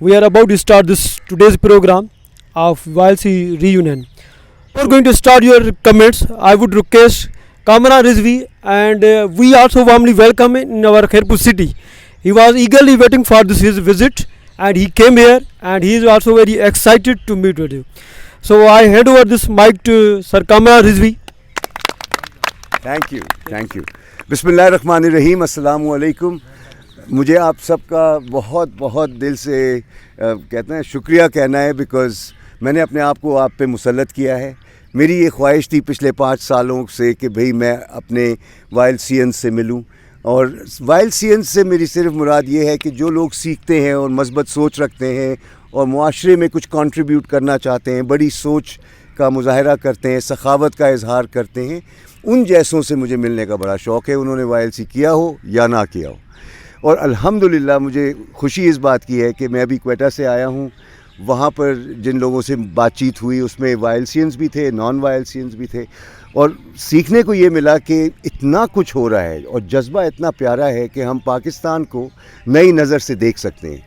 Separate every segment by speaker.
Speaker 1: We are about to start this today's program of YLC reunion. Before going to start your comments, I would request Kamran Rizvi and we also warmly welcome him in our Khairpur city. He was eagerly waiting for this his visit and he came here and he is also very excited to meet with you. So I hand over this mic to Sir Kamran Rizvi.
Speaker 2: Thank you बिस्मिल्लाहिर्रहमानिर्रहीम अस्सलामु अलैकुम। मुझे आप सबका बहुत बहुत दिल से कहते हैं शुक्रिया कहना है, बिकॉज़ मैंने अपने आप को आप पे मुसल्लत किया है। मेरी ये ख्वाहिश थी पिछले 5 सालों से कि भाई मैं अपने YLCians से मिलूं, और YLCians से मेरी सिर्फ मुराद ये है कि जो लोग सीखते हैं और मस्बत सोच रखते हैं और मुआशरे में कुछ कंट्रीब्यूट करना चाहते हैं, बड़ी सोच का मुजाहरा करते हैं, सखावत का इजहार करते हैं, उन जैसों से मुझे मिलने का बड़ा शौक़ है, उन्होंने YLC किया हो या ना किया हो। और अल्हम्दुलिल्लाह मुझे खुशी इस बात की है कि मैं अभी क्वेटा से आया हूँ। वहाँ पर जिन लोगों से बातचीत हुई उसमें YLCians भी थे, नॉन YLCians भी थे, और सीखने को ये मिला कि इतना कुछ हो रहा है और जज्बा इतना प्यारा है कि हम पाकिस्तान को नई नज़र से देख सकते हैं।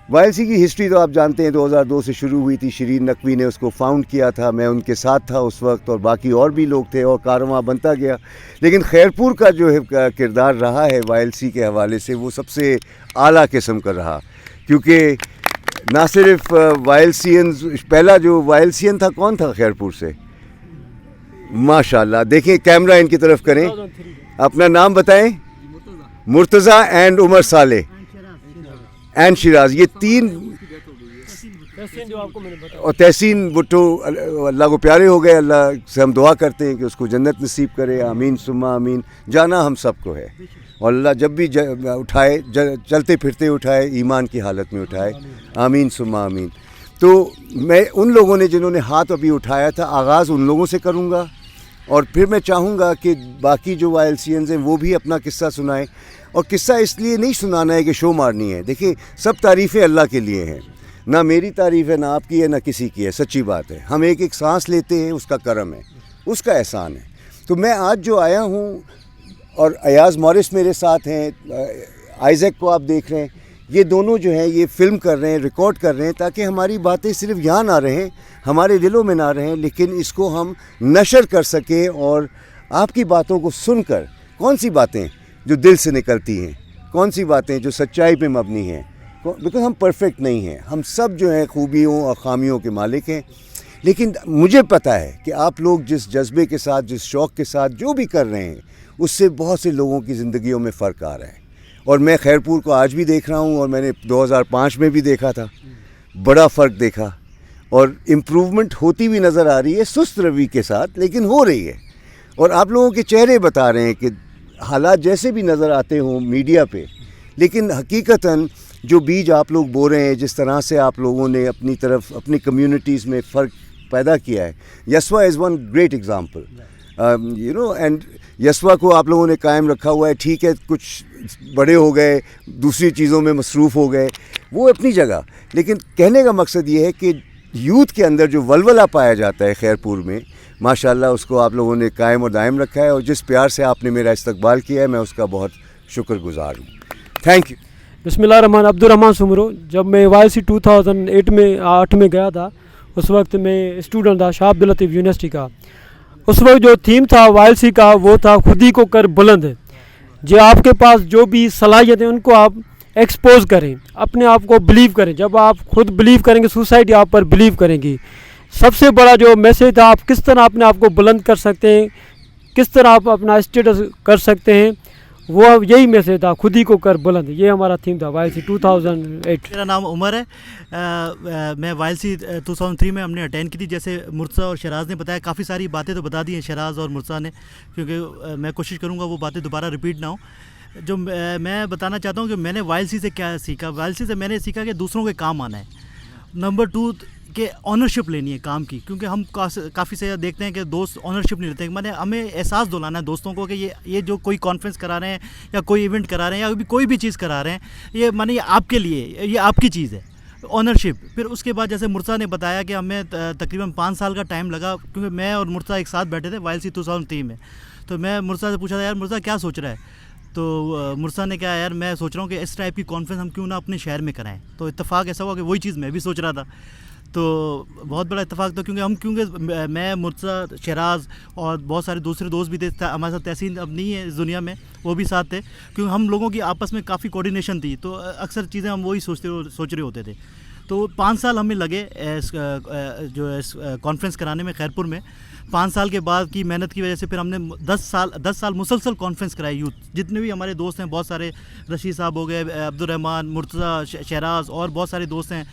Speaker 2: YLC की हिस्ट्री तो आप जानते हैं, 2002 से शुरू हुई थी। शरीन नकवी ने उसको फाउंड किया था, मैं उनके साथ था उस वक्त, और बाकी और भी लोग थे और कारवां बनता गया। लेकिन खैरपुर का जो है किरदार रहा है YLC के हवाले से, वो सबसे आला किस्म का रहा, क्योंकि ना सिर्फ YLCians, पहला जो YLCian था कौन था खैरपुर से? माशाल्लाह, देखें कैमरा इनकी तरफ करें, अपना नाम बताएं। मुर्तज़ा एंड उमर साले एंड शिराज, ये 3, और तहसीन भुट्टो अल्लाह को प्यारे हो गए। अल्लाह से हम दुआ करते हैं कि उसको जन्नत नसीब करे, आमीन सुम्मा आमीन। जाना हम सबको है, और अल्लाह जब भी उठाए, चलते फिरते उठाए, ईमान की हालत में उठाए, आमीन सुम्मा आमीन। तो मैं उन लोगों ने जिन्होंने हाथ अभी उठाया था, आगाज़ उन लोगों से करूँगा, और फिर मैं चाहूँगा कि बाकी जो YLCians हैं वो भी अपना किस्सा सुनाएं। और किस्सा इसलिए नहीं सुनाना है कि शो मारनी है। देखिए, सब तारीफ़ें अल्लाह के लिए हैं, ना मेरी तारीफ़ है, ना आपकी है, ना किसी की है। सच्ची बात है, हम एक एक सांस लेते हैं, उसका करम है, उसका एहसान है। तो मैं आज जो आया हूँ, और अयाज़ मॉरिस मेरे साथ हैं, आइज़ैक को आप देख रहे हैं, ये दोनों जो हैं ये फ़िल्म कर रहे हैं, रिकॉर्ड कर रहे हैं, ताकि हमारी बातें सिर्फ यहाँ ना रहें, हमारे दिलों में ना रहें, लेकिन इसको हम नशर कर सकें। और आपकी बातों को सुनकर, कौन सी बातें जो दिल से निकलती हैं, कौन सी बातें जो सच्चाई पे मबनी हैं, बिकॉज़ हम परफेक्ट नहीं हैं, हम सब जो हैं खूबियों और ख़ामियों के मालिक हैं। लेकिन मुझे पता है कि आप लोग जिस जज्बे के साथ, जिस शौक़ के साथ जो भी कर रहे हैं, उससे बहुत से लोगों की ज़िंदगियों में फ़र्क आ रहा है। और मैं खैरपुर को आज भी देख रहा हूँ, और मैंने 2005 में भी देखा था, बड़ा फ़र्क देखा, और इम्प्रूवमेंट होती हुई नज़र आ रही है, सुस्त रवि के साथ, लेकिन हो रही है। और आप लोगों के चेहरे बता रहे हैं कि हालात जैसे भी नज़र आते हों मीडिया पे, लेकिन हकीकतन जो बीज आप लोग बो रहे हैं, जिस तरह से आप लोगों ने अपनी तरफ, अपनी कम्युनिटीज़ में फ़र्क पैदा किया है, यस्वा is one great example, you know. And यस्वा को आप लोगों ने कायम रखा हुआ है। ठीक है, कुछ बड़े हो गए, दूसरी चीज़ों में मसरूफ़ हो गए, वो अपनी जगह, लेकिन कहने का मकसद ये है कि यूथ के अंदर जो वलवला पाया जाता है खैरपुर में, माशाल्लाह उसको आप लोगों ने कायम और दायम रखा है। और जिस प्यार से आपने मेरा इस्तकबाल किया है, मैं उसका बहुत शुक्रगुज़ार हूँ। Thank you.
Speaker 1: बिस्मिल्लाहिर्रहमान अब्दुर्रहमान सुमरो। जब मैं YLC 2008 में गया था, उस वक्त मैं स्टूडेंट था शाह अब्दुल लतीफ़ यूनिवर्सिटी का। उस वक्त जो थीम था YLC का, वो था खुद ही को कर बुलंद। जो आपके पास जो भी सलाहियत है उनको आप एक्सपोज करें, अपने आप को बिलीव करें। जब आप खुद बिलीव करेंगे, सोसाइटी आप पर बिलीव करेंगी। सबसे बड़ा जो मैसेज था, आप किस तरह अपने आप को बुलंद कर सकते हैं, किस तरह आप अपना स्टेटस कर सकते हैं, वो यही मैसेज था, खुद ही को कर बुलंद। ये हमारा थीम था YLC 2008।
Speaker 3: मेरा नाम उमर है। मैं YLC 2003 में हमने अटेंड की थी। जैसे मुर्तज़ा और शराज ने बताया, काफ़ी सारी बातें तो बता दी हैं शराज और मुर्तज़ा ने, क्योंकि मैं कोशिश करूँगा वो बातें दोबारा रिपीट ना हो। जो मैं बताना चाहता हूँ कि मैंने YLC से क्या सीखा। YLC से मैंने सीखा कि दूसरों के काम आना है। नंबर 2 कि ऑनरशिप लेनी है काम की, क्योंकि हम काफ़ी से देखते हैं कि दोस्त ऑनरशिप नहीं लेते। मैंने हमें एहसास दिलाना है दोस्तों को कि ये जो कोई कॉन्फ्रेंस करा रहे हैं या कोई इवेंट करा रहे हैं या कोई भी चीज़ करा रहे हैं, ये माने ये आपके लिए, ये आपकी चीज़ है, ऑनरशिप। फिर उसके बाद जैसे मुर्तज़ा ने बताया कि हमें तकरीबन 5 साल का टाइम लगा, क्योंकि मैं और मुर्तज़ा एक साथ बैठे थे YLC 2003 में। तो मैं मुर्तज़ा से पूछा था, यार मुर्तज़ा क्या सोच रहा है? तो मुर्सा ने कहा यार मैं सोच रहा हूँ कि इस टाइप की कॉन्फ्रेंस हम क्यों ना अपने शहर में कराएं। तो इत्तेफाक ऐसा हुआ कि वही चीज़ मैं भी सोच रहा था। तो बहुत बड़ा इत्तेफाक था क्योंकि मैं मुर्सा, शहराज और बहुत सारे दूसरे दोस्त भी थे। हमारे साथ तहसीन अब नहीं है इस दुनिया में, वो भी साथ थे, क्योंकि हम लोगों की आपस में काफ़ी कोऑर्डिनेशन थी। तो अक्सर चीज़ें हम वही सोच रहे होते थे। तो 5 साल हमें लगे इस कॉन्फ्रेंस कराने में खैरपुर में। 5 साल के बाद की मेहनत की वजह से फिर हमने 10 साल मुसलसल कॉन्फ्रेंस कराई यूथ। जितने भी हमारे दोस्त हैं, बहुत सारे, रशीद साहब हो गए, अब्दुलरहमान, मुर्तज़ा, शहराज और बहुत सारे दोस्त हैं,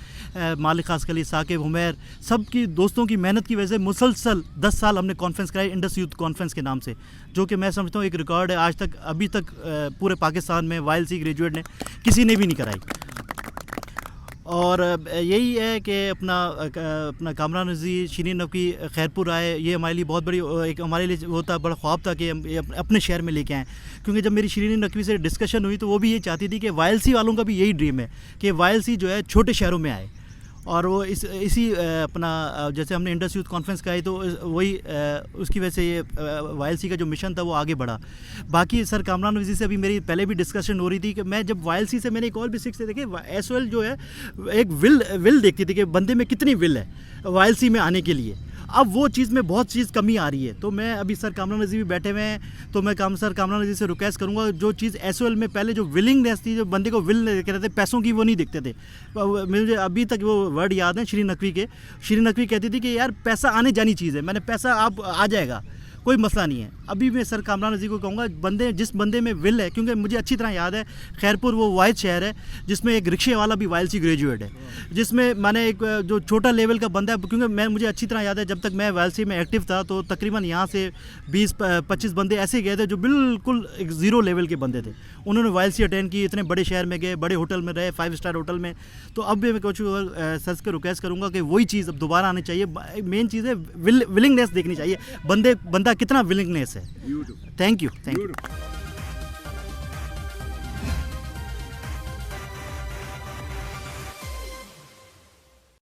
Speaker 3: मालिक खासकली, साकिब, हुमैर, सब की दोस्तों की मेहनत की वजह से मुसलसल 10 साल हमने कॉन्फ्रेंस कराई इंडस यूथ कॉन्फ्रेंस के नाम से, जो कि मैं समझता हूँ एक रिकॉर्ड है। आज तक अभी तक पूरे पाकिस्तान में YLC ग्रेजुएट ने किसी ने भी नहीं कराई। और यही है कि अपना कामरान नज़ीर, शिरीन नकवी खैरपुर आए, ये हमारे लिए बहुत बड़ी एक हमारे लिए होता बड़ा ख्वाब था कि हम अपने शहर में लेके आएँ। क्योंकि जब मेरी शिरीन नकवी से डिस्कशन हुई तो वो भी ये चाहती थी कि YLC वालों का भी यही ड्रीम है कि YLC जो है छोटे शहरों में आए। और वो इसी जैसे हमने इंडस यूथ कॉन्फ्रेंस कराई तो वही उसकी वजह से ये YLC का जो मिशन था वो आगे बढ़ा। बाकी सर कामरान नज़ीर से अभी मेरी पहले भी डिस्कशन हो रही थी कि मैं जब YLC से मैंने एक और भी सीख से देखे, SOL जो है एक विल देखती थी कि बंदे में कितनी विल है YLC में आने के लिए। अब वो चीज़ में बहुत चीज़ कमी आ रही है। तो मैं अभी सर कामरान नज़ीर भी बैठे हुए हैं, तो मैं सर कामरान नज़ीर से रिक्वेस्ट करूंगा, जो चीज़ SOL में पहले जो विलिंगनेस थी, जो बंदे को विल देखे रहते, पैसों की वो नहीं दिखते थे। मुझे अभी तक वो वर्ड याद है शिरीन नकवी के। शिरीन नकवी कहती थी कि यार पैसा आने जानी चीज़ है, मैंने पैसा आप आ जाएगा, कोई मसला नहीं है। अभी मैं सर कामरान नज़ीर को कहूँगा जिस बंदे में विल है, क्योंकि मुझे अच्छी तरह याद है खैरपुर वो वाहिद शहर है जिसमें एक रिक्शे वाला भी YLC ग्रेजुएट है, जिसमें मैंने एक जो छोटा लेवल का बंदा है, क्योंकि मुझे अच्छी तरह याद है जब तक मैं YLC में एक्टिव था तो तकरीबन यहाँ से 20-25 बंदे ऐसे गए थे जो बिल्कुल एक ज़ीरो लेवल के बंदे थे। उन्होंने YLC अटेंड की, इतने बड़े शहर में गए, बड़े होटल में रहे, 5 स्टार होटल में। तो अब भी मैं कुछ सर से रिक्वेस्ट करूँगा कि वही चीज़ अब दोबारा आनी चाहिए। मेन चीज़ है विलिंगनेस देखनी चाहिए, बंदा कितना विलिंगनेस है। Thank you.